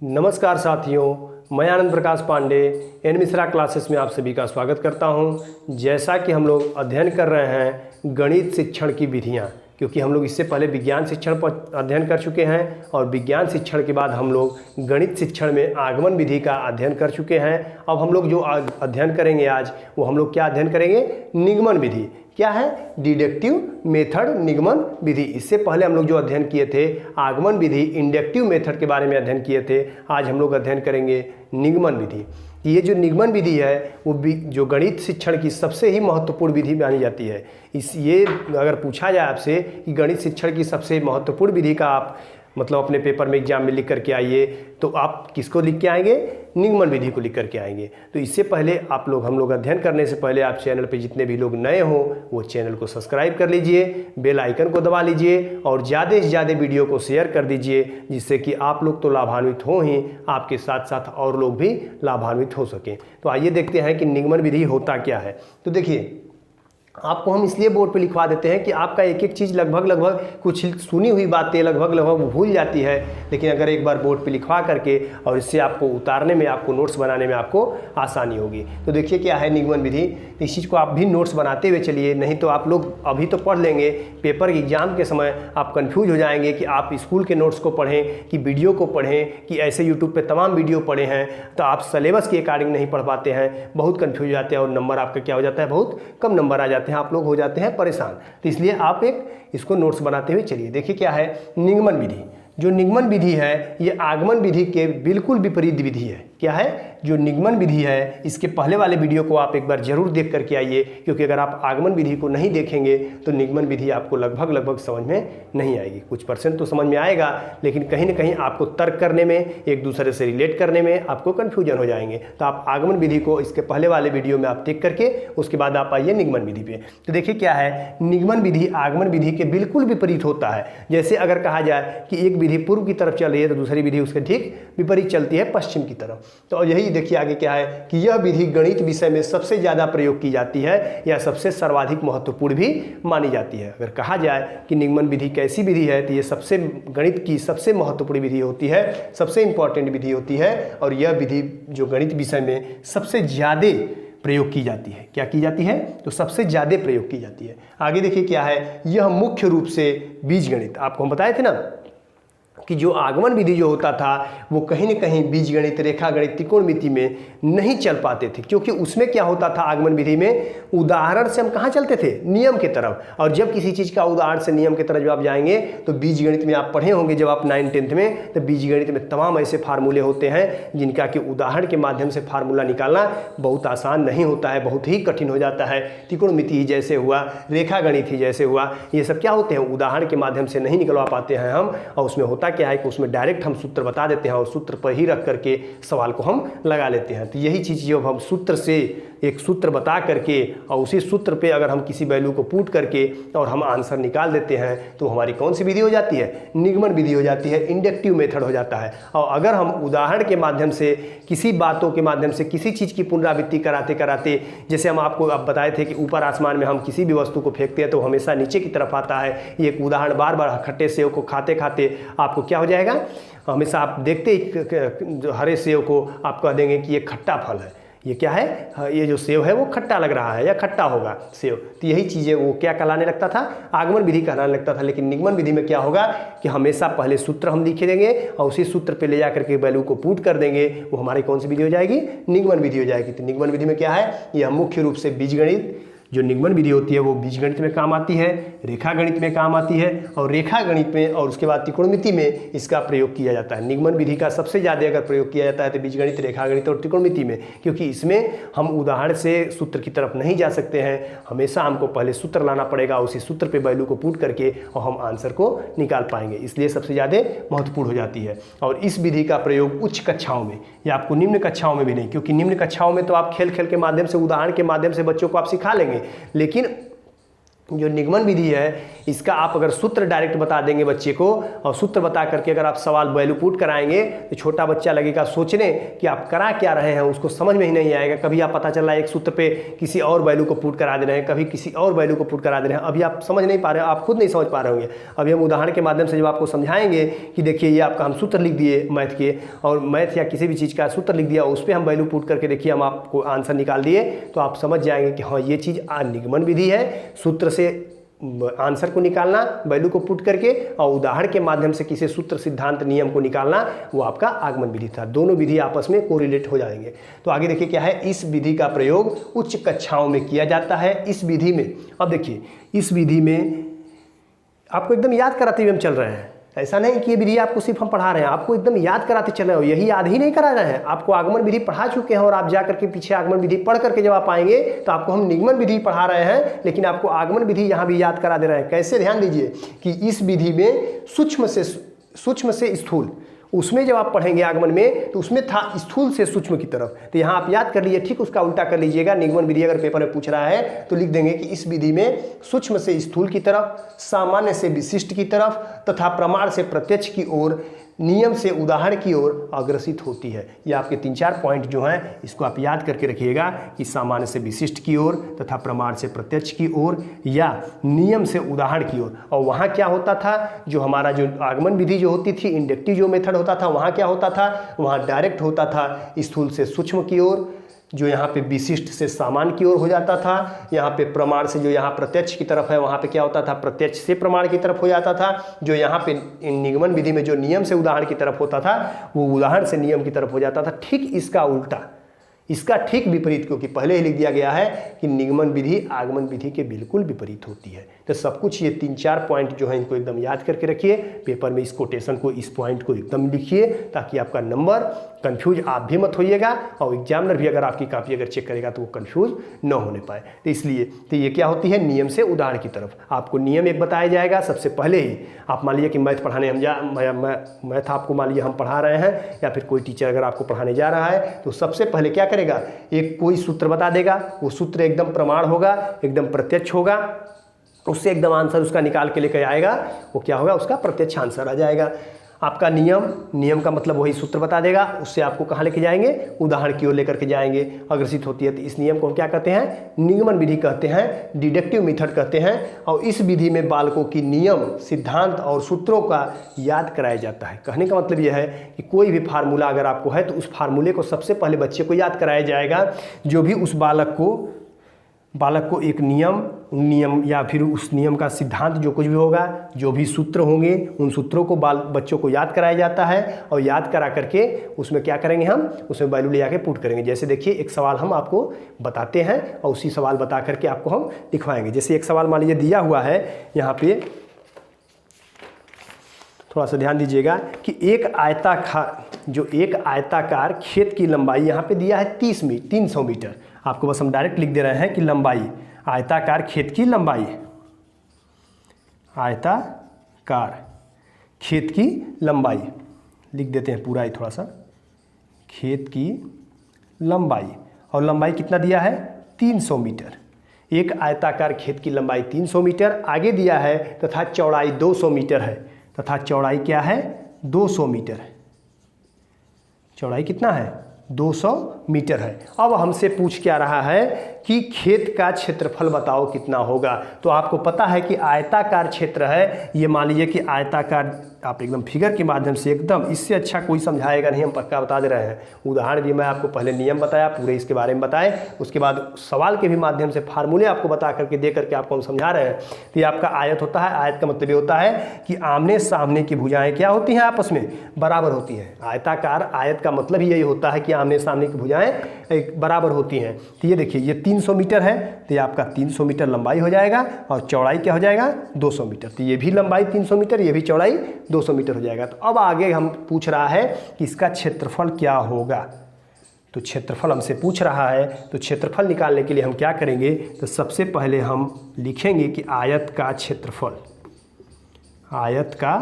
नमस्कार साथियों, मैं आनंद प्रकाश पांडे एन मिश्रा क्लासेस में आप सभी का स्वागत करता हूं। जैसा कि हम लोग अध्ययन कर रहे हैं गणित शिक्षण की विधियां, क्योंकि हम लोग इससे पहले विज्ञान शिक्षण पर अध्ययन कर चुके हैं और विज्ञान शिक्षण के बाद हम लोग गणित शिक्षण में आगमन विधि का अध्ययन कर चुके हैं। अब हम लोग जो अध्ययन करेंगे आज, वो हम लोग क्या अध्ययन करेंगे? निगमन विधि। क्या है? डिडक्टिव मेथड, निगमन विधि। इससे पहले हम लोग जो अध्ययन किए थे आगमन विधि, इंडक्टिव मेथड के बारे में अध्ययन किए थे। आज हम लोग अध्ययन करेंगे निगमन विधि। ये जो निगमन विधि है वो जो गणित शिक्षण की सबसे ही महत्वपूर्ण विधि मानी जाती है। ये अगर पूछा जाए आपसे कि गणित शिक्षण की सबसे महत्वपूर्ण विधि का आप मतलब अपने पेपर में एग्जाम में लिख करके आइए, तो आप किसको लिख के आएंगे? निगमन विधि को लिख करके आएंगे। तो इससे पहले हम लोग अध्ययन करने से पहले आप चैनल पे जितने भी लोग नए हों वो चैनल को सब्सक्राइब कर लीजिए, बेल आइकन को दबा लीजिए और ज़्यादा से ज़्यादा वीडियो को शेयर कर दीजिए, जिससे कि आप लोग तो लाभान्वित हों ही, आपके साथ साथ और लोग भी लाभान्वित हो सकें। तो आइए देखते हैं कि निगमन विधि होता क्या है। तो देखिए, आपको हम इसलिए बोर्ड पे लिखवा देते हैं कि आपका एक एक चीज़ लगभग कुछ सुनी हुई बातें लगभग भूल जाती है, लेकिन अगर एक बार बोर्ड पे लिखवा करके और इससे आपको उतारने में, आपको नोट्स बनाने में आपको आसानी होगी। तो देखिए क्या है निगमन विधि। इस चीज़ को आप भी नोट्स बनाते हुए चलिए, नहीं तो आप लोग अभी तो पढ़ लेंगे, पेपर एग्जाम के समय आप कन्फ्यूज हो जाएंगे कि आप स्कूल के नोट्स को पढ़ें कि वीडियो को पढ़ें कि ऐसे यूट्यूब पर तमाम वीडियो पढ़े हैं, तो आप सिलेबस के अकॉर्डिंग नहीं पढ़ पाते हैं, बहुत कन्फ्यूज हो जाते हैं और नंबर आपका क्या हो जाता है? बहुत कम नंबर आ जाते हैं, आप लोग हो जाते हैं परेशान। तो इसलिए आप इसको नोट्स बनाते हुए चलिए। देखिए क्या है निगमन विधि। जो निगमन विधि है ये आगमन विधि के बिल्कुल विपरीत विधि है। क्या है? जो निगमन विधि है, इसके पहले वाले वीडियो को आप एक बार जरूर देख करके आइए, क्योंकि अगर आप आगमन विधि को नहीं देखेंगे तो निगमन विधि आपको लगभग समझ में नहीं आएगी। कुछ परसेंट तो समझ में आएगा, लेकिन कहीं ना कहीं आपको तर्क करने में, एक दूसरे से रिलेट करने में आपको कन्फ्यूजन हो जाएंगे। तो आप आगमन विधि को इसके पहले वाले वीडियो में आप देख करके उसके बाद आप आइए निगमन विधि पे। तो देखिए क्या है, निगमन विधि आगमन विधि के बिल्कुल विपरीत होता है। जैसे अगर कहा जाए कि एक विधि पूर्व की तरफ चल रही है तो दूसरी विधि उसके ठीक विपरीत चलती है, पश्चिम की तरफ। तो यही देखिए आगे क्या है कि यह विधि गणित विषय में सबसे ज़्यादा प्रयोग की जाती है या सबसे सर्वाधिक महत्वपूर्ण भी मानी जाती है। अगर कहा जाए कि निगमन विधि कैसी विधि है, तो ये सबसे गणित की सबसे महत्वपूर्ण विधि होती है, सबसे इंपॉर्टेंट विधि होती है, और यह विधि जो गणित विषय में सबसे ज़्यादा प्रयोग की जाती है। क्या की जाती है? तो सबसे ज़्यादा प्रयोग की जाती है। आगे देखिए क्या है, यह मुख्य रूप से बीजगणित, आपको हम बताए थे ना कि जो आगमन विधि जो होता था वो कहीं न कहीं बीजगणित, रेखागणित, त्रिकोणमिति में नहीं चल पाते थे, क्योंकि उसमें क्या होता था आगमन विधि में, उदाहरण से हम कहाँ चलते थे? नियम की तरफ। और जब किसी चीज़ का उदाहरण से नियम की तरफ जब आप जाएंगे तो बीजगणित में आप पढ़े होंगे जब आप 9th-10th में, तो बीजगणित में तमाम ऐसे फार्मूले होते हैं जिनका कि उदाहरण के माध्यम से फार्मूला निकालना बहुत आसान नहीं होता है, बहुत ही कठिन हो जाता है। त्रिकोणमिति ही जैसे हुआ, रेखागणित ही जैसे हुआ, ये सब क्या होते हैं? उदाहरण के माध्यम से नहीं निकलवा पाते हैं हम, और उसमें होता क्या है कि उसमें डायरेक्ट हम सूत्र बता देते हैं और सूत्र पर ही रख करके सवाल को हम लगा लेते हैं। तो यही चीज़ जब हम सूत्र से एक सूत्र बता करके और उसी सूत्र पे अगर हम किसी वैल्यू को पुट करके और हम आंसर निकाल देते हैं, तो हमारी कौन सी विधि हो जाती है? निगमन विधि हो जाती है, इंडक्टिव मेथड हो जाता है। और अगर हम उदाहरण के माध्यम से, किसी बातों के माध्यम से, किसी चीज़ की पुनरावृत्ति कराते कराते, जैसे हम आपको अब बताए थे कि ऊपर आसमान में हम किसी भी वस्तु को फेंकते हैं तो हमेशा नीचे की तरफ आता है। ये एक उदाहरण, बार बार खट्टे सेव को खाते खाते आपको क्या हो जाएगा, हमेशा आप देखते ही हरे सेव को आप कह देंगे कि ये खट्टा फल है, ये क्या है, ये जो सेव है वो खट्टा लग रहा है या खट्टा होगा सेव। तो यही चीज़ें वो क्या कहलाने लगता था? आगमन विधि कहलाने लगता था। लेकिन निगमन विधि में क्या होगा कि हमेशा पहले सूत्र हम लिखे देंगे और उसी सूत्र पे ले जाकर के वैल्यू को पुट कर देंगे, वो हमारी कौन सी विधि हो जाएगी? निगमन विधि हो जाएगी। तो निगमन विधि में क्या है, यह मुख्य रूप से बीजगणित, जो निगमन विधि होती है वो बीजगणित में काम आती है, रेखागणित में काम आती है, और रेखागणित में और उसके बाद त्रिकोणमिति में इसका प्रयोग किया जाता है। निगमन विधि का सबसे ज़्यादा अगर प्रयोग किया जाता है तो बीजगणित, रेखागणित और त्रिकोणमिति में, क्योंकि इसमें हम उदाहरण से सूत्र की तरफ नहीं जा सकते हैं, हमेशा हमको पहले सूत्र लाना पड़ेगा, उसी सूत्र पे वैल्यू को पुट करके और हम आंसर को निकाल पाएंगे, इसलिए सबसे ज़्यादा महत्वपूर्ण हो जाती है। और इस विधि का प्रयोग उच्च कक्षाओं में या आपको निम्न कक्षाओं में भी नहीं, क्योंकि निम्न कक्षाओं में तो आप खेल खेल के माध्यम से, उदाहरण के माध्यम से बच्चों को आप सिखा लेंगे, लेकिन जो निगमन विधि है इसका आप अगर सूत्र डायरेक्ट बता देंगे बच्चे को और सूत्र बता करके अगर आप सवाल वैल्यू पुट कराएंगे तो छोटा बच्चा लगेगा सोचने कि आप करा क्या रहे हैं, उसको समझ में ही नहीं आएगा। कभी आप पता चल रहा है एक सूत्र पे किसी और वैल्यू को पुट करा दे रहे हैं, कभी किसी और वैल्यू को पुट करा दे रहे हैं, अभी आप समझ नहीं पा रहे हैं, आप खुद नहीं समझ पा रहे होंगे। अभी हम उदाहरण के माध्यम से जब आपको समझाएंगे कि देखिए ये आपका हम सूत्र लिख दिए मैथ के, और मैथ या किसी भी चीज़ का सूत्र लिख दिया, उस पर हम वैल्यू पुट करके देखिए हम आपको आंसर निकाल दिए, तो आप समझ जाएंगे कि हाँ ये चीज़ निगमन विधि है। सूत्र से आंसर को निकालना वैल्यू को पुट करके और उदाहरण के माध्यम से किसी सूत्र सिद्धांत नियम को निकालना, वो आपका आगमन विधि था। दोनों विधि आपस में कोरिलेट हो जाएंगे। तो आगे देखिए क्या है, इस विधि का प्रयोग उच्च कक्षाओं में किया जाता है। इस विधि में अब देखिए इस विधि में आपको एकदम याद कराते हुए हम चल रहे हैं, ऐसा नहीं कि ये विधि आपको सिर्फ हम पढ़ा रहे हैं, आपको एकदम याद कराते चल रहे हो। यही याद ही नहीं करा रहे हैं, आपको आगमन विधि पढ़ा चुके हैं और आप जा करके पीछे आगमन विधि पढ़ करके जब आप आएंगे तो आपको हम निगमन विधि पढ़ा रहे हैं, लेकिन आपको आगमन विधि यहाँ भी याद करा दे रहे हैं। कैसे, ध्यान दीजिए कि इस विधि में सूक्ष्म से स्थूल, उसमें जब आप पढ़ेंगे आगमन में तो उसमें था स्थूल से सूक्ष्म की तरफ, तो यहाँ आप याद कर लीजिए, ठीक उसका उल्टा कर लीजिएगा। निगमन विधि अगर पेपर में पूछ रहा है तो लिख देंगे कि इस विधि में सूक्ष्म से स्थूल की तरफ, सामान्य से विशिष्ट की तरफ तथा प्रमाण से प्रत्यक्ष की ओर, नियम से उदाहरण की ओर अग्रसित होती है। ये आपके 3-4 पॉइंट जो हैं इसको आप याद करके रखिएगा कि सामान्य से विशिष्ट की ओर तथा प्रमाण से प्रत्यक्ष की ओर या नियम से उदाहरण की ओर। और वहाँ क्या होता था, जो हमारा जो आगमन विधि जो होती थी, इंडक्टिव जो मेथड होता था, वहाँ क्या होता था, वहाँ डायरेक्ट होता था स्थूल से सूक्ष्म की ओर, जो यहाँ पे विशिष्ट से सामान्य की ओर हो जाता था। यहाँ पे प्रमाण से जो यहाँ प्रत्यक्ष की तरफ है, वहाँ पे क्या होता था, प्रत्यक्ष से प्रमाण की तरफ हो जाता था। जो यहाँ पे निगमन विधि में जो नियम से उदाहरण की तरफ होता था, वो उदाहरण से नियम की तरफ हो जाता था। ठीक इसका उल्टा, इसका ठीक विपरीत, क्योंकि पहले ही लिख दिया गया है कि निगमन विधि आगमन विधि के बिल्कुल विपरीत होती है। तो सब कुछ ये 3-4 पॉइंट जो है इनको एकदम याद करके रखिए। पेपर में इस कोटेशन को, इस पॉइंट को एकदम लिखिए ताकि आपका नंबर कंफ्यूज आप भी मत होइएगा और एग्जामिनर भी अगर आपकी कॉपी अगर चेक करेगा तो वो कंफ्यूज न होने पाए। तो इसलिए तो ये क्या होती है, नियम से उदाहरण की तरफ। आपको नियम एक बताया जाएगा सबसे पहले ही। आप मान लीजिए कि मैथ पढ़ाने हम मैथ आपको मान लीजिए हम पढ़ा रहे हैं या फिर कोई टीचर अगर आपको पढ़ाने जा रहा है तो सबसे पहले क्या करेगा, एक कोई सूत्र बता देगा, वो सूत्र एकदम प्रमाण होगा, एकदम प्रत्यक्ष होगा, उससे एकदम आंसर उसका निकाल के लेकर आएगा। वो क्या होगा, उसका प्रत्यक्ष आंसर आ जाएगा। आपका नियम का मतलब वही सूत्र बता देगा, उससे आपको कहाँ लेके जाएंगे, उदाहरण की ओर लेकर के जाएंगे, अग्रसित होती है। तो इस नियम को हम क्या कहते हैं, निगमन विधि कहते हैं, डिडक्टिव मेथड कहते हैं। और इस विधि में बालकों की नियम, सिद्धांत और सूत्रों का याद कराया जाता है। कहने का मतलब यह है कि कोई भी फार्मूला अगर आपको है तो उस फार्मूले को सबसे पहले बच्चे को याद कराया जाएगा। जो भी उस बालक को एक नियम या फिर उस नियम का सिद्धांत जो कुछ भी होगा, जो भी सूत्र होंगे, उन सूत्रों को बच्चों को याद कराया जाता है। और याद करा करके उसमें क्या करेंगे, हम उसमें वैल्यू ले जाके पुट करेंगे। जैसे देखिए एक सवाल हम आपको बताते हैं और उसी सवाल बता करके आपको हम लिखवाएंगे। जैसे एक सवाल मान लीजिए दिया हुआ है यहाँ पे, थोड़ा सा ध्यान दीजिएगा कि एक आयताकार खेत की लंबाई यहाँ पे दिया है 300 मीटर। आपको बस हम डायरेक्ट लिख दे रहे हैं कि लंबाई, आयताकार खेत की लंबाई, आयताकार खेत की लंबाई लिख देते हैं पूरा ही, थोड़ा सा, खेत की लंबाई। और लंबाई कितना दिया है, 300 मीटर। एक आयताकार खेत की लंबाई 300 मीटर आगे दिया है तथा चौड़ाई 200 मीटर है। तथा चौड़ाई क्या है, 200 मीटर है। चौड़ाई कितना है, 200 मीटर है। अब हमसे पूछ क्या रहा है कि खेत का क्षेत्रफल बताओ कितना होगा। तो आपको पता है कि आयताकार क्षेत्र है, ये मान लीजिए कि आयताकार, आप एकदम फिगर के माध्यम से एकदम, इससे अच्छा कोई समझाएगा नहीं, हम पक्का बता दे रहे हैं। उदाहरण भी मैं आपको पहले नियम बताया, पूरे इसके बारे में बताए, उसके बाद सवाल के भी माध्यम से फार्मूले आपको बता करके दे करके आपको हम समझा रहे हैं। तो ये आपका आयत होता है। आयत का मतलब ये होता है कि आमने सामने की भुजाएं क्या होती हैं, आपस में बराबर होती हैं। आयताकार, आयत का मतलब ही यही होता है कि आमने सामने की भुजाएं बराबर होती हैं। तो ये देखिए ये 300 मीटर है, तो ये आपका 300 मीटर लंबाई हो जाएगा और चौड़ाई क्या हो जाएगा, 200 मीटर। तो ये भी लंबाई 300 मीटर, ये भी चौड़ाई 200 मीटर हो जाएगा। तो अब आगे हम पूछ रहा है कि इसका क्षेत्रफल क्या होगा। तो क्षेत्रफल हमसे पूछ रहा है, तो क्षेत्रफल निकालने के लिए हम क्या करेंगे, तो सबसे पहले हम लिखेंगे कि आयत का क्षेत्रफल, आयत का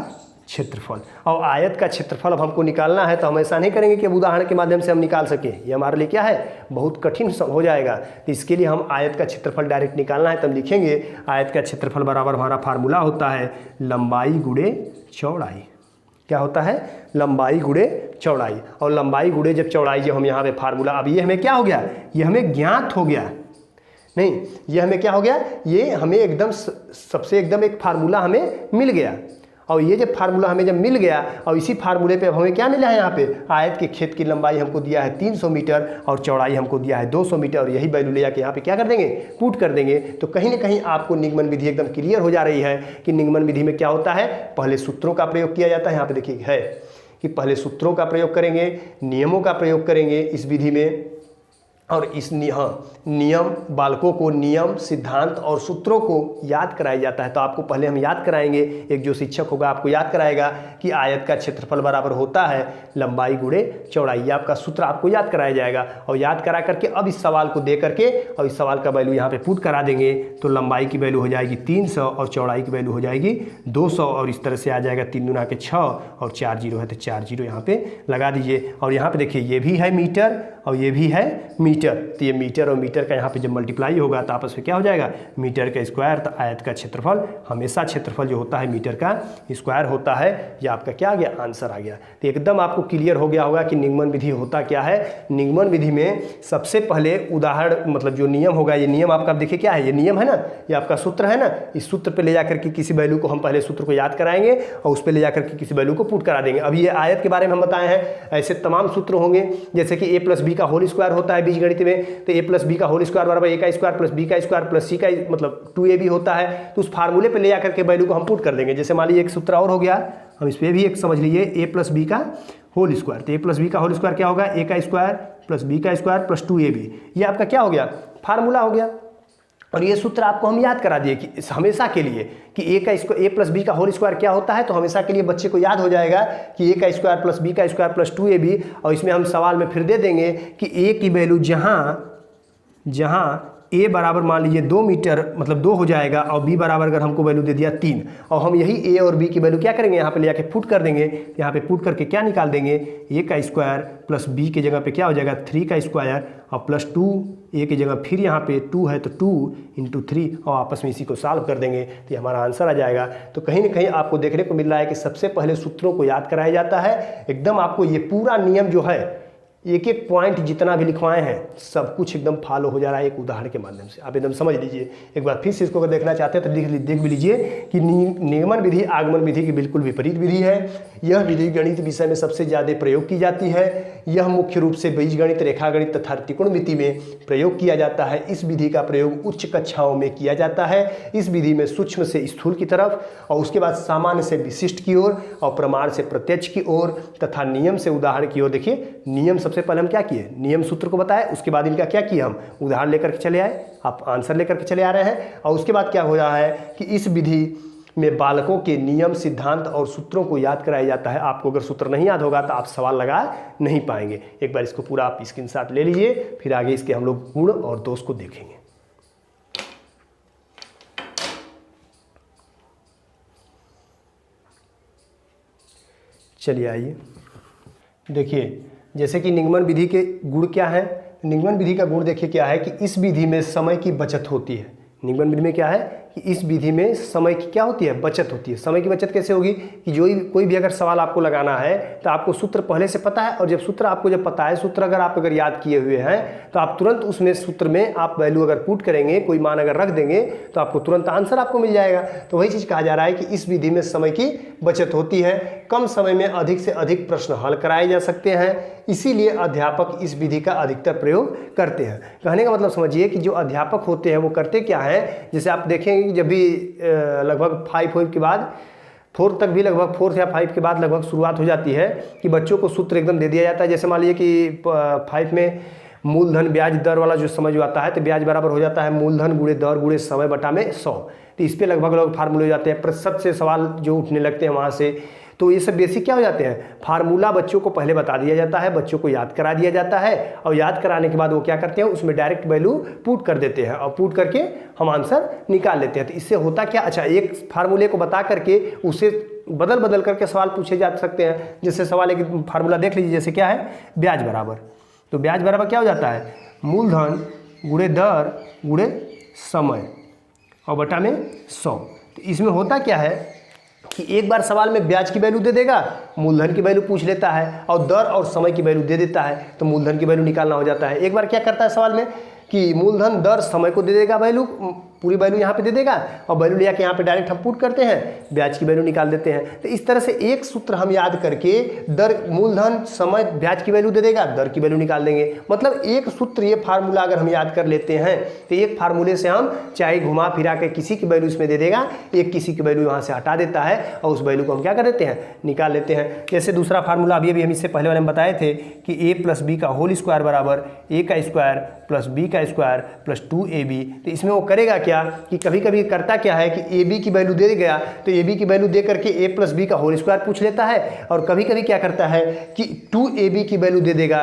क्षेत्रफल। और आयत का क्षेत्रफल अब हमको निकालना है, तो हम ऐसा नहीं करेंगे कि अब उदाहरण के माध्यम से हम निकाल सकें, ये हमारे लिए क्या है, बहुत कठिन हो जाएगा। तो इसके लिए हम आयत का क्षेत्रफल डायरेक्ट निकालना है, तब लिखेंगे आयत का क्षेत्रफल बराबर हमारा फार्मूला होता है लंबाई गुणे चौड़ाई। क्या होता है, लंबाई गुणे चौड़ाई। और लंबाई गुणे जब चौड़ाई, जब हम यहाँ पे फार्मूला, अब ये हमें क्या हो गया, ये हमें ज्ञात हो गया, नहीं ये हमें क्या हो गया, ये हमें एकदम सबसे एकदम एक फार्मूला हमें मिल गया। और ये जब फार्मूला हमें जब मिल गया, और इसी फार्मूले पे अब हमें क्या मिला है, यहाँ पे आयत के खेत की लंबाई हमको दिया है 300 मीटर और चौड़ाई हमको दिया है 200 मीटर, और यही वैल्यू ले जाके यहाँ पे क्या कर देंगे, पुट कर देंगे। तो कहीं ना कहीं आपको निगमन विधि एकदम क्लियर हो जा रही है कि निगमन विधि में क्या होता है, पहले सूत्रों का प्रयोग किया जाता है। यहाँ पे देखिए है कि पहले सूत्रों का प्रयोग करेंगे, नियमों का प्रयोग करेंगे इस विधि में, और इस नियम, बालकों को नियम, सिद्धांत और सूत्रों को याद कराया जाता है। तो आपको पहले हम याद कराएंगे, एक जो शिक्षक होगा आपको याद कराएगा कि आयत का क्षेत्रफल बराबर होता है लंबाई गुणे चौड़ाई। आपका सूत्र आपको याद कराया जाएगा, और याद करा करके अब इस सवाल को दे करके और इस सवाल का वैल्यू यहाँ पे पुट करा देंगे। तो लंबाई की वैल्यू हो जाएगी 300 और चौड़ाई की वैल्यू हो जाएगी 200, और इस तरह से आ जाएगा 3 दूना के 6 और 4 जीरो है तो 4 जीरो यहाँ पे लगा दीजिए। और यहाँ पे देखिए ये भी है मीटर और ये भी है मीटर, तो ये मीटर और मीटर का यहाँ पे जब मल्टीप्लाई होगा तो आपस में क्या हो जाएगा, मीटर का स्क्वायर। तो आयत का क्षेत्रफल, हमेशा क्षेत्रफल जो होता है मीटर का स्क्वायर होता है। ये आपका क्या आ गया, आंसर आ गया। तो एकदम आपको क्लियर हो गया होगा कि निगमन विधि होता क्या है। निगमन विधि में सबसे पहले उदाहरण, मतलब जो नियम होगा, ये नियम आपका देखिए क्या है, ये नियम है ना, ये आपका सूत्र है ना, इस सूत्र पे ले जाकर के किसी वैल्यू को हम पहले सूत्र को याद कराएंगे और उस पर ले जाकर के किसी वैल्यू को पुट करा देंगे। अभी ये आयत के बारे में हम बताए हैं, ऐसे तमाम सूत्र होंगे, जैसे कि a प्लस बी का होल स्क्वायर होता है बीजगणित में, तो a प्लस बी का होल स्क्वायर बराबर a का स्क्वायर प्लस b का स्क्वायर प्लस c का मतलब 2ab होता है। तो उस फार्मूले पे ले जाकर के वैल्यू को हम पुट कर देंगे। जैसे मान लीजिए एक सूत्र और हो गया, हम इस पर भी एक समझ लीजिए, a प्लस बी का होल स्क्वायर। तो a प्लस बी का होल स्क्वायर क्या होगा, a का स्क्वायर प्लस b का स्क्वायर प्लस 2ab। ये आपका क्या हो गया, फार्मूला हो गया। और ये सूत्र आपको हम याद करा दिए कि हमेशा के लिए कि a प्लस बी का होल स्क्वायर क्या होता है। तो हमेशा के लिए बच्चे को याद हो जाएगा कि a का स्क्वायर प्लस b का स्क्वायर प्लस 2ab। और इसमें हम सवाल में फिर दे देंगे कि a की वैल्यू जहाँ a बराबर मान लीजिए 2 मीटर मतलब 2 हो जाएगा, और b बराबर अगर हमको वैल्यू दे दिया 3, और हम यही a और b की वैल्यू क्या करेंगे, यहाँ पे ले जाके पुट कर देंगे। यहाँ पे पुट करके क्या निकाल देंगे, a का स्क्वायर प्लस b की जगह पे क्या हो जाएगा 3 का स्क्वायर और प्लस 2, a की जगह फिर यहाँ पे 2 है तो 2 इंटू 3, और आपस में इसी को सॉल्व कर देंगे तो ये हमारा आंसर आ जाएगा। तो कहीं ना कहीं आपको देखने को मिल रहा है कि सबसे पहले सूत्रों को याद कराया जाता है। एकदम आपको ये पूरा नियम जो है, एक एक पॉइंट जितना भी लिखवाए हैं सब कुछ एकदम फॉलो हो जा रहा है एक उदाहरण के माध्यम से। आप एकदम समझ लीजिए। एक बार फिर से इसको अगर देखना चाहते हैं तो देख भी लीजिए कि निगमन विधि आगमन विधि की बिल्कुल विपरीत विधि है। यह विधि गणित विषय में सबसे ज़्यादा प्रयोग की जाती है। यह मुख्य रूप से बीजगणित, रेखागणित तथा त्रिकोणमिति में प्रयोग किया जाता है। इस विधि का प्रयोग उच्च कक्षाओं में किया जाता है। इस विधि में सूक्ष्म से स्थूल की तरफ और उसके बाद सामान्य से विशिष्ट की ओर और प्रमाण से प्रत्यक्ष की ओर तथा नियम से उदाहरण की ओर। देखिए नियम सबसे पहले हम क्या किए, नियम सूत्र को बताया, उसके बाद इनका क्या किया, हम उदाहरण लेकर के चले आए, आप आंसर लेकर के चले आ रहे हैं। और उसके बाद क्या हो रहा है कि इस विधि में बालकों के नियम, सिद्धांत और सूत्रों को याद कराया जाता है। आपको अगर सूत्र नहीं याद होगा तो आप सवाल लगा नहीं पाएंगे। एक बार इसको पूरा आप स्क्रीनशॉट ले लीजिए, फिर आगे इसके हम लोग गुण और दोष को देखेंगे। चलिए आइए देखिए, जैसे कि निगमन विधि के गुण क्या है। निगमन विधि का गुण देखिए क्या है कि इस विधि में समय की बचत होती है। निगमन विधि में क्या है कि इस विधि में समय की क्या होती है, बचत होती है। समय की बचत कैसे होगी कि कोई भी अगर सवाल आपको लगाना है तो आपको सूत्र पहले से पता है, और जब सूत्र आपको जब पता है, सूत्र अगर आप याद किए हुए हैं तो आप तुरंत उसमें सूत्र में आप वैल्यू अगर पुट करेंगे, कोई मान अगर रख देंगे तो आपको तुरंत आंसर आपको मिल जाएगा। तो वही चीज़ कहा जा रहा है कि इस विधि में समय की बचत होती है। कम समय में अधिक से अधिक प्रश्न हल कराए जा सकते हैं, इसीलिए अध्यापक इस विधि का अधिकतर प्रयोग करते हैं। कहने का मतलब समझिए कि जो अध्यापक होते हैं वो करते क्या है, जैसे आप देखेंगे कि जब भी लगभग 5 के बाद 4 तक भी, लगभग 4 या 5 के बाद लगभग शुरुआत हो जाती है कि बच्चों को सूत्र एकदम दे दिया जाता है। जैसे मान लीजिए कि 5 में मूलधन ब्याज दर वाला जो समझ आता है, तो ब्याज बराबर हो जाता है मूलधन गुणे दर गुणे समय बटा में 100। तो इस पर लगभग फार्मूले हो जाते हैं, प्रतिशत से सवाल जो उठने लगते हैं वहाँ से। तो ये सब बेसिक क्या हो जाते हैं, फार्मूला बच्चों को पहले बता दिया जाता है, बच्चों को याद करा दिया जाता है, और याद कराने के बाद वो क्या करते हैं, उसमें डायरेक्ट वैल्यू पुट कर देते हैं और पुट करके हम आंसर निकाल लेते हैं। तो इससे होता क्या, अच्छा एक फार्मूले को बता करके उसे बदल बदल करके सवाल पूछे जा सकते हैं। जैसे सवाल एक फार्मूला देख लीजिए, जैसे क्या है, ब्याज बराबर, तो ब्याज बराबर क्या हो जाता है, मूलधन गुणे दर गुणे समय और बटा में 100। तो इसमें होता क्या है कि एक बार सवाल में ब्याज की वैल्यू दे देगा, मूलधन की वैल्यू पूछ लेता है और दर और समय की वैल्यू दे देता है, तो मूलधन की वैल्यू निकालना हो जाता है। एक बार क्या करता है सवाल में कि मूलधन दर समय को दे देगा, वैल्यू पूरी वैल्यू यहाँ पे दे देगा और वैल्यू लिया के यहाँ पे डायरेक्ट हम पुट करते हैं, ब्याज की वैल्यू निकाल देते हैं। तो इस तरह से एक सूत्र हम याद करके दर, मूलधन, समय, ब्याज की वैल्यू दे देगा, दर की वैल्यू निकाल देंगे। मतलब एक सूत्र, ये फार्मूला अगर हम याद कर लेते हैं तो एक फार्मूले से हम चाहे घुमा फिरा के किसी की वैल्यू इसमें दे देगा, एक किसी की वैल्यू यहाँ से हटा देता है और उस वैल्यू को हम क्या कर देते हैं, निकाल लेते हैं। जैसे दूसरा फार्मूला अभी हम इससे पहले वाले में बताए थे कि a प्लस बी का होल स्क्वायर बराबर a का स्क्वायर प्लस b का स्क्वायर प्लस 2ab। तो इसमें वो करेगा क्या कि कभी कभी करता क्या है कि ab की वैल्यू दे गया तो ab की वैल्यू दे करके a प्लस बी का होल स्क्वायर पूछ लेता है, और कभी कभी क्या करता है कि 2ab की वैल्यू दे देगा,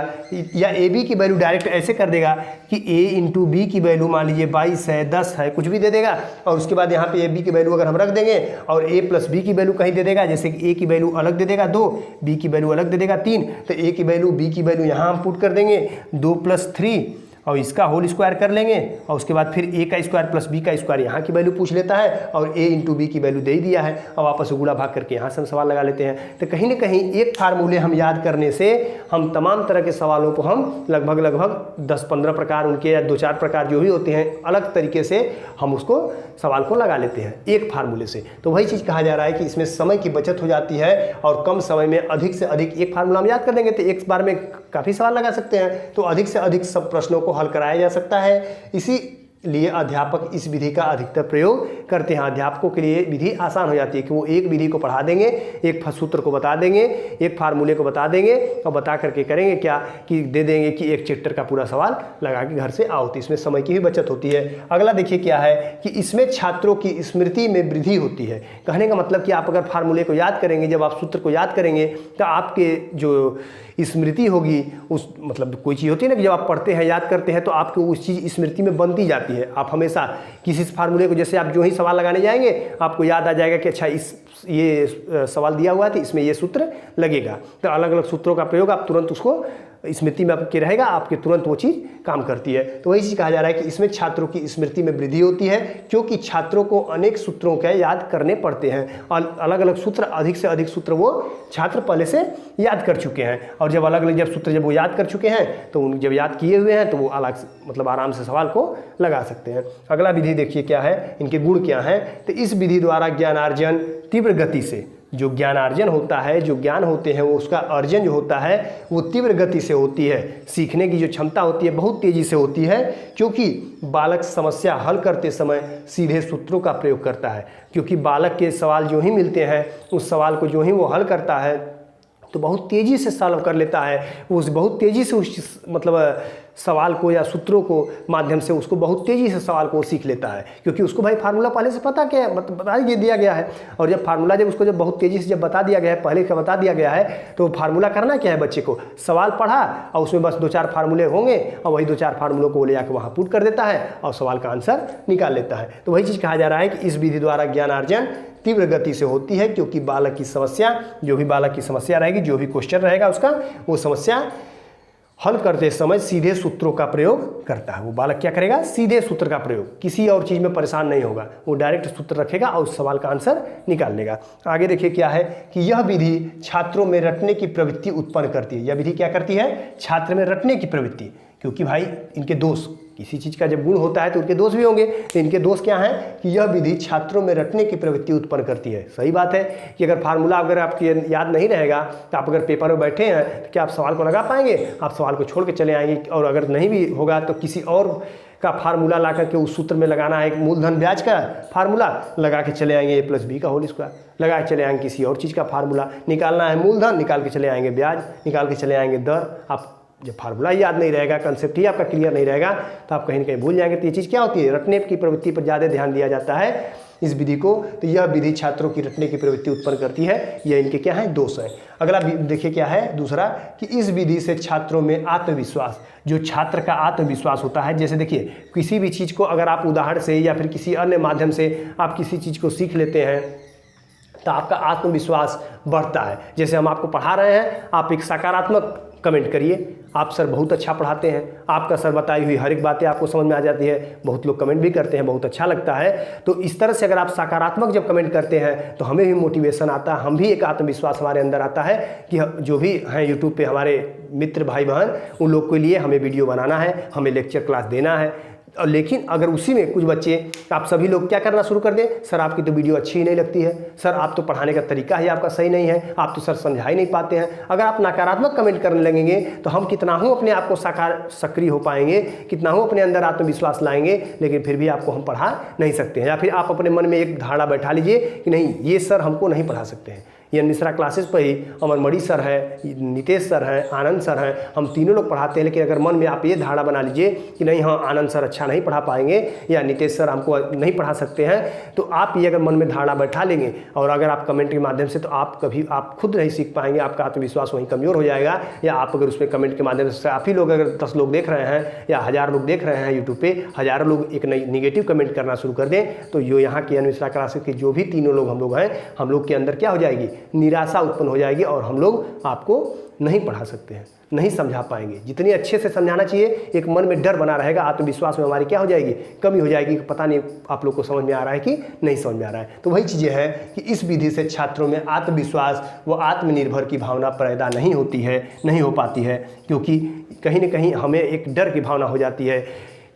या ab की वैल्यू डायरेक्ट ऐसे कर देगा कि a इंटू बी की वैल्यू मान लीजिए 22 है, 10 है, कुछ भी दे देगा, और उसके बाद यहाँ पे ab की वैल्यू अगर हम रख देंगे और a प्लस बी की वैल्यू कहीं दे देगा, जैसे कि a की वैल्यू अलग दे देगा 2, b की वैल्यू अलग दे देगा 3, तो a की वैल्यू b की वैल्यू यहाँ हम पुट कर देंगे 2 + 3 और इसका होल स्क्वायर कर लेंगे, और उसके बाद फिर a का स्क्वायर प्लस b का स्क्वायर यहाँ की वैल्यू पूछ लेता है और a इंटू बी की वैल्यू दे ही दिया है, और वापस से गुणा भाग करके यहाँ से हम सवाल लगा लेते हैं। तो कहीं ना कहीं एक फार्मूले हम याद करने से हम तमाम तरह के सवालों को हम लगभग 10-15 प्रकार उनके या 2-4 प्रकार जो भी होते हैं अलग तरीके से हम उसको सवाल को लगा लेते हैं एक फार्मूले से। तो वही चीज़ कहा जा रहा है कि इसमें समय की बचत हो जाती है और कम समय में अधिक से अधिक एक फार्मूला हम याद कर लेंगे तो एक बार में काफ़ी सवाल लगा सकते हैं, तो अधिक से अधिक सब प्रश्नों को हल कराया जा सकता है। इसीलिए अध्यापक इस विधि का अधिकतर प्रयोग करते हैं। अध्यापकों के लिए विधि आसान हो जाती है कि वो एक विधि को पढ़ा देंगे, एक सूत्र को बता देंगे, एक फार्मूले को बता देंगे और बता करके करेंगे क्या कि दे देंगे कि एक चैप्टर का पूरा सवाल लगा के घर से आओ। तो इसमें समय की भी बचत होती है। अगला देखिए क्या है कि इसमें छात्रों की स्मृति में वृद्धि होती है। कहने का मतलब कि आप अगर फार्मूले को याद करेंगे, जब आप सूत्र को याद करेंगे तो आपके जो स्मृति होगी, उस मतलब कोई चीज़ होती है ना कि जब आप पढ़ते हैं याद करते हैं तो आपको उस चीज़ स्मृति में बनती जाती है। आप हमेशा किसी फार्मूले को, जैसे आप जो ही सवाल लगाने जाएंगे आपको याद आ जाएगा कि अच्छा ये सवाल दिया हुआ है तो इसमें ये सूत्र लगेगा। तो अलग अलग सूत्रों का प्रयोग आप तुरंत उसको स्मृति में आपके रहेगा, आपके तुरंत वो चीज़ काम करती है। तो वही चीज़ कहा जा रहा है कि इसमें छात्रों की स्मृति में वृद्धि होती है, क्योंकि छात्रों को अनेक सूत्रों के याद करने पड़ते हैं और अलग अलग सूत्र, अधिक से अधिक सूत्र वो छात्र पहले से याद कर चुके हैं, और जब अलग अलग सूत्र जब वो याद कर चुके हैं तो उन जब याद किए हुए हैं तो वो अलग मतलब आराम से सवाल को लगा सकते हैं। अगला विधि देखिए क्या है, इनके गुण क्या हैं। तो इस विधि द्वारा ज्ञानार्जन तीव्र गति से, जो ज्ञानार्जन होता है, जो ज्ञान होते हैं वो उसका अर्जन जो होता है वो तीव्र गति से होती है। सीखने की जो क्षमता होती है बहुत तेज़ी से होती है, क्योंकि बालक समस्या हल करते समय सीधे सूत्रों का प्रयोग करता है। क्योंकि बालक के सवाल जो ही मिलते हैं उस सवाल को जो ही वो हल करता है तो बहुत तेज़ी से सॉल्व कर लेता है, उस बहुत तेज़ी से उस मतलब सवाल को या सूत्रों को माध्यम से उसको बहुत तेज़ी से सवाल को सीख लेता है, क्योंकि उसको भाई फार्मूला पहले से पता क्या मतलब बता दिया गया है। और जब फार्मूला जब उसको जब बहुत तेज़ी से जब बता दिया गया है, पहले का बता दिया गया है, तो फार्मूला करना क्या है, बच्चे को सवाल पढ़ा और उसमें बस 2-4 फार्मूले होंगे और वही 2-4 फार्मूलों को ले जाकर वहाँ पुट कर देता है और सवाल का आंसर निकाल लेता है। तो वही चीज़ कहा जा रहा है कि इस विधि द्वारा ज्ञानार्जन तीव्र गति से होती है, क्योंकि बालक की समस्या, जो भी बालक की समस्या रहेगी, जो भी क्वेश्चन रहेगा उसका, वो समस्या हल करते समय सीधे सूत्रों का प्रयोग करता है। वो बालक क्या करेगा, सीधे सूत्र का प्रयोग, किसी और चीज़ में परेशान नहीं होगा, वो डायरेक्ट सूत्र रखेगा और उस सवाल का आंसर निकाल लेगा। आगे देखिए क्या है कि यह विधि छात्रों में रटने की प्रवृत्ति उत्पन्न करती है। यह विधि क्या करती है, छात्र में रटने की प्रवृत्ति, क्योंकि भाई इनके दोष, किसी चीज़ का जब गुण होता है तो उनके दोष भी होंगे, तो इनके दोष क्या हैं कि यह विधि छात्रों में रटने की प्रवृत्ति उत्पन्न करती है। सही बात है कि अगर फार्मूला अगर आपके याद नहीं रहेगा तो आप अगर पेपर में बैठे हैं तो क्या आप सवाल को लगा पाएंगे, आप सवाल को छोड़ के चले आएंगे, और अगर नहीं भी होगा तो किसी और का फार्मूला ला करके उस सूत्र में लगाना है, मूलधन ब्याज का फार्मूला लगा के चले आएंगे, a + b का होल स्क्वायर लगा के चले आएंगे, किसी और चीज़ का फार्मूला निकालना है, मूलधन निकाल के चले आएंगे, ब्याज निकाल के चले आएंगे, दर। आप जब फार्मूला याद नहीं रहेगा, कंसेप्ट ही आपका क्लियर नहीं रहेगा तो आप कहीं ना कहीं भूल जाएंगे। तो ये चीज़ क्या होती है, रटने की प्रवृत्ति पर ज़्यादा ध्यान दिया जाता है इस विधि को। तो यह विधि छात्रों की रटने की प्रवृत्ति उत्पन्न करती है, यह इनके क्या है, दोष है। अगला देखिए क्या है दूसरा, कि इस विधि से छात्रों में आत्मविश्वास, जो छात्र का आत्मविश्वास होता है, जैसे देखिए किसी भी चीज़ को अगर आप उदाहरण से या फिर किसी अन्य माध्यम से आप किसी चीज़ को सीख लेते हैं तो आपका आत्मविश्वास बढ़ता है। जैसे हम आपको पढ़ा रहे हैं, आप एक सकारात्मक कमेंट करिए, आप सर बहुत अच्छा पढ़ाते हैं, आपका सर बताई हुई हर एक बातें आपको समझ में आ जाती है। बहुत लोग कमेंट भी करते हैं, बहुत अच्छा लगता है। तो इस तरह से अगर आप सकारात्मक जब कमेंट करते हैं तो हमें भी मोटिवेशन आता है, हम भी एक आत्मविश्वास हमारे अंदर आता है कि जो भी हैं यूट्यूब पे हमारे मित्र भाई बहन, उन लोग के लिए हमें वीडियो बनाना है, हमें लेक्चर क्लास देना है। और लेकिन अगर उसी में कुछ बच्चे, आप सभी लोग क्या करना शुरू कर दें, सर आपकी तो वीडियो अच्छी ही नहीं लगती है, सर आप तो पढ़ाने का तरीका ही आपका सही नहीं है, आप तो सर समझा ही नहीं पाते हैं। अगर आप नकारात्मक कमेंट करने लगेंगे तो हम कितना हूँ अपने आप को सक्रिय हो पाएंगे, कितना हूँ अपने अंदर आत्मविश्वास लाएंगे, लेकिन फिर भी आपको हम पढ़ा नहीं सकते हैं। या फिर आप अपने मन में एक धारणा बैठा लीजिए कि नहीं, ये सर हमको नहीं पढ़ा सकते हैं। ये मिश्रा क्लासेस पर ही अमन मणि सर है, नितेश सर हैं, आनंद सर हैं, हम तीनों लोग पढ़ाते हैं। लेकिन अगर मन में आप ये धारणा बना लीजिए कि नहीं, हाँ आनंद सर अच्छा नहीं पढ़ा पाएंगे या नितेश सर हमको नहीं पढ़ा सकते हैं, तो आप ये अगर मन में धारणा बैठा लेंगे और अगर आप कमेंट के माध्यम से, तो आप खुद नहीं सीख पाएंगे, आपका आत्मविश्वास वहीं कमज़ोर हो जाएगा। या आप अगर उसमें कमेंट के माध्यम से, आप ही लोग अगर 10 लोग देख रहे हैं या 1000 लोग देख रहे हैं यूट्यूब पे, हज़ारों लोग एक निगेटिव कमेंट करना शुरू कर दें, तो जो यहाँ के मिश्रा क्लासेस के जो भी तीनों लोग हम लोग हैं, हम लोग के अंदर क्या हो जाएगी, निराशा हो जाएगी और हम लोग आपको नहीं पढ़ा सकते हैं, नहीं समझा पाएंगे। जितनी अच्छे से समझाना चाहिए, एक मन में डर बना रहेगा, आत्मविश्वास में हमारी क्या हो जाएगी, कमी हो जाएगी। पता नहीं आप लोग को समझ में आ रहा है कि नहीं समझ में आ रहा है। तो वही चीज़ें हैं कि इस विधि से छात्रों में आत्मविश्वास व आत्मनिर्भर की भावना पैदा नहीं होती है, नहीं हो पाती है, क्योंकि कहीं ना कहीं हमें एक डर की भावना हो जाती है।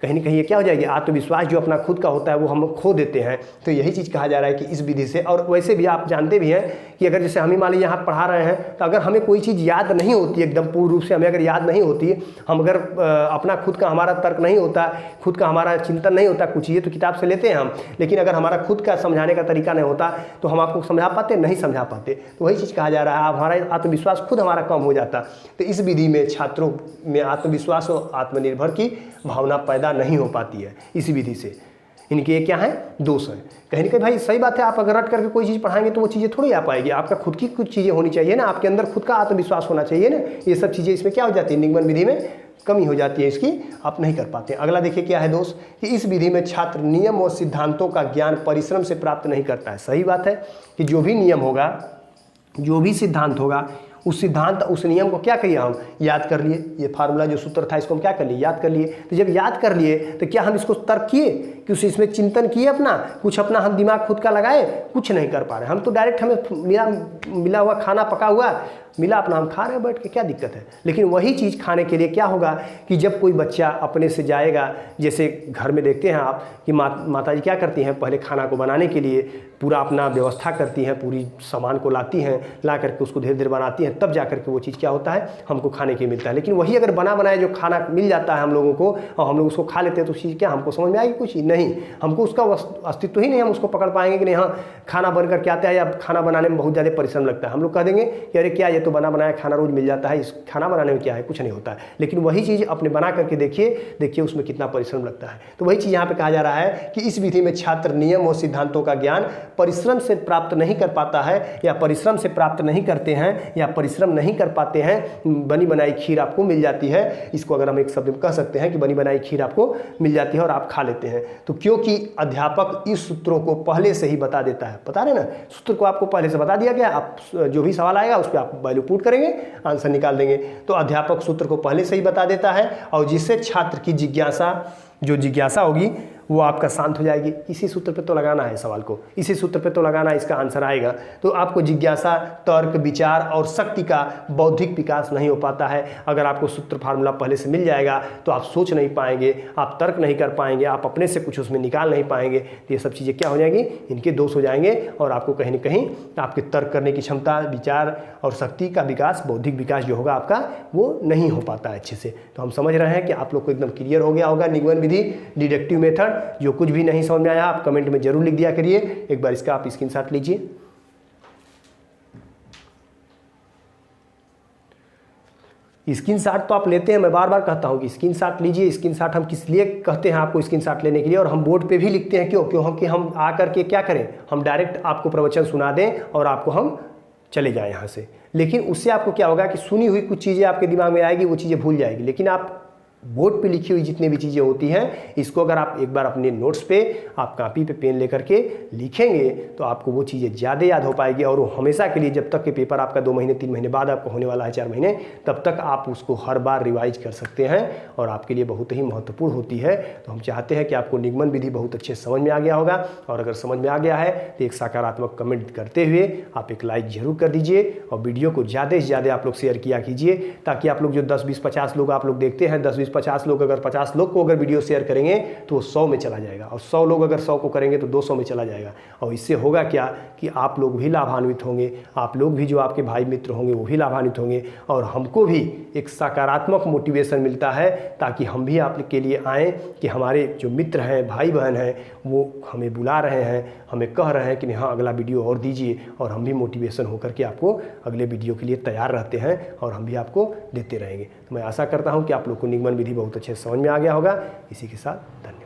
कहीं ना कहीं ये क्या हो जाएगी, आत्मविश्वास जो अपना खुद का होता है वो हम खो देते हैं। तो यही चीज़ कहा जा रहा है कि इस विधि से, और वैसे भी आप जानते भी हैं कि अगर जैसे हम ही मान लीजिए यहाँ पढ़ा रहे हैं, तो अगर हमें कोई चीज़ याद नहीं होती एकदम पूर्ण रूप से, हमें अगर याद नहीं होती, हम अगर अपना खुद का हमारा तर्क नहीं होता, खुद का हमारा चिंतन नहीं होता, कुछ चीज़ें तो किताब से लेते हैं हम, लेकिन अगर हमारा खुद का समझाने का तरीका नहीं होता तो हम आपको समझा पाते, नहीं समझा पाते। तो वही चीज़ कहा जा रहा है, हमारा आत्मविश्वास खुद हमारा कम हो जाता। तो इस विधि में छात्रों में आत्मविश्वास और आत्मनिर्भर की भावना पैदा नहीं हो पाती है। इसी विधि से इनके ये क्या है, दोष है। कहीं ना कहीं भाई सही बात है, आप अगर रट करके कोई चीज़ पढ़ाएंगे तो वो चीज़ें थोड़ी आ पाएगी। आपका खुद की कुछ चीज़ें होनी चाहिए ना, आपके अंदर खुद का आत्मविश्वास होना चाहिए ना। ये सब चीज़ें इसमें क्या हो जाती है, निगमन विधि में कमी हो जाती है, इसकी आप नहीं कर पाते। अगला देखिए क्या है दोष, कि इस विधि में छात्र नियम और सिद्धांतों का ज्ञान परिश्रम से प्राप्त नहीं करता है। सही बात है कि जो भी नियम होगा, जो भी सिद्धांत होगा, उस सिद्धांत उस नियम को क्या करिए, हम याद कर लिए। ये फार्मूला जो सूत्र था, इसको हम क्या कर लिए, याद कर लिए। तो जब याद कर लिए तो क्या हम इसको तर्क किए कि उस इसमें चिंतन किए, अपना कुछ अपना हम दिमाग खुद का लगाए, कुछ नहीं कर पा रहे। हम तो डायरेक्ट हमें मिला हुआ खाना पका हुआ मिला, अपना हम खा रहे हैं बैठ के, क्या दिक्कत है। लेकिन वही चीज़ खाने के लिए क्या होगा कि जब कोई बच्चा अपने से जाएगा, जैसे घर में देखते हैं आप कि माता जी क्या करती हैं, पहले खाना को बनाने के लिए पूरा अपना व्यवस्था करती हैं, पूरी सामान को लाती हैं, ला करके उसको धीरे धीरे बनाती हैं, तब जा करके वो चीज़ क्या होता है, हमको खाने के मिलता है। लेकिन वही अगर बना बनाया जो खाना मिल जाता है हम लोगों को और हम लोग उसको खा लेते हैं, तो उस चीज़ क्या हमको समझ में आएगी, कुछ नहीं, हमको उसका अस्तित्व ही नहीं, हम उसको पकड़ पाएंगे कि नहीं हाँ खाना बन करके आता है, या खाना बनाने में बहुत ज़्यादा परिश्रम लगता है। हम लोग कह देंगे कि अरे क्या ये तो बना बनाया खाना रोज मिल जाता है, इस खाना बनाने में क्या है, कुछ नहीं होता है। लेकिन वही चीज़ अपने बना करके देखिए उसमें कितना परिश्रम लगता है। तो वही चीज़ यहाँ पे कहा जा रहा है कि इस विधि में छात्र नियम और सिद्धांतों का ज्ञान परिश्रम से प्राप्त नहीं कर पाता है, या परिश्रम से प्राप्त नहीं करते हैं, या परिश्रम नहीं कर पाते हैं। बनी बनाई खीर आपको मिल जाती है, इसको अगर हम एक शब्द में कह सकते हैं कि बनी बनाई खीर आपको मिल जाती है और आप खा लेते हैं। तो क्योंकि अध्यापक इस सूत्रों को पहले से ही बता देता है, बता रहे ना, सूत्र को आपको पहले से बता दिया गया, आप जो भी सवाल आएगा उस पर आप वैल्यू पुट करेंगे, आंसर निकाल देंगे। तो अध्यापक सूत्र को पहले से ही बता देता है, और जिससे छात्र की जिज्ञासा होगी वो आपका शांत हो जाएगी। इसी सूत्र पे तो लगाना है सवाल को, इसी सूत्र पे तो लगाना है, इसका आंसर आएगा। तो आपको जिज्ञासा, तर्क, विचार और शक्ति का बौद्धिक विकास नहीं हो पाता है। अगर आपको सूत्र फार्मूला पहले से मिल जाएगा तो आप सोच नहीं पाएंगे, आप तर्क नहीं कर पाएंगे, आप अपने से कुछ उसमें निकाल नहीं पाएंगे। तो ये सब चीज़ें क्या हो जाएंगी, इनके दोष हो जाएंगे, और आपको कहीं ना कहीं आपके तर्क करने की क्षमता, विचार और शक्ति का विकास, बौद्धिक विकास जो होगा आपका, वो नहीं हो पाता है अच्छे से। तो हम समझ रहे हैं कि आप लोग को एकदम क्लियर हो गया होगा निगमन विधि, डिडक्टिव मेथड। जो कुछ भी नहीं समझ में आया आप कमेंट में जरूर लिख दिया करिए। एक बार इसका आप स्क्रीनशॉट लीजिए। स्क्रीनशॉट तो आप लेते हैं, मैं बार बार कहता हूं कि स्क्रीनशॉट लीजिए। स्क्रीनशॉट हम किस लिए कहते हैं आपको स्क्रीनशॉट लेने के लिए, और हम बोर्ड पे भी लिखते हैं क्योंकि हम आकर के क्या करें, हम डायरेक्ट आपको प्रवचन सुना दें और आपको हम चले जाएं यहाँ से। लेकिन उससे आपको क्या होगा कि सुनी हुई कुछ चीज़ें आपके दिमाग में आएगी, वो चीज़ें भूल जाएगी। लेकिन आप बोर्ड पे लिखी हुई जितनी भी चीज़ें होती हैं, इसको अगर आप एक बार अपने नोट्स पे आप कापी पे पेन लेकर के लिखेंगे तो आपको वो चीज़ें ज़्यादा याद हो पाएगी, और वो हमेशा के लिए, जब तक कि पेपर आपका 2 महीने 3 महीने बाद आपका होने वाला है, 4 महीने, तब तक आप उसको हर बार रिवाइज कर सकते हैं और आपके लिए बहुत ही महत्वपूर्ण होती है। तो हम चाहते हैं कि आपको निगमन विधि बहुत अच्छे समझ में आ गया होगा, और अगर समझ में आ गया है तो एक सकारात्मक कमेंट करते हुए आप एक लाइक जरूर कर दीजिए, और वीडियो को ज़्यादा से ज़्यादा आप लोग शेयर किया कीजिए, ताकि आप लोग जो 10 20 50 लोग आप लोग देखते हैं, 10 20 50 लोग, अगर 50 लोग को अगर वीडियो शेयर करेंगे तो वो 100 में चला जाएगा, और 100 लोग अगर 100 को करेंगे तो 200 में चला जाएगा। और इससे होगा क्या कि आप लोग भी लाभान्वित होंगे, आप लोग भी, जो आपके भाई मित्र होंगे वो भी लाभान्वित होंगे, और हमको भी एक सकारात्मक मोटिवेशन मिलता है, ताकि हम भी आपके लिए आएँ कि हमारे जो मित्र हैं, भाई बहन हैं, वो हमें बुला रहे हैं, हमें कह रहे हैं कि हाँ अगला वीडियो और दीजिए, और हम भी मोटिवेशन होकर के आपको अगले वीडियो के लिए तैयार रहते हैं, और हम भी आपको देते रहेंगे। तो मैं आशा करता हूँ कि आप लोग को निगमन विधि बहुत अच्छे से समझ में आ गया होगा। इसी के साथ धन्यवाद।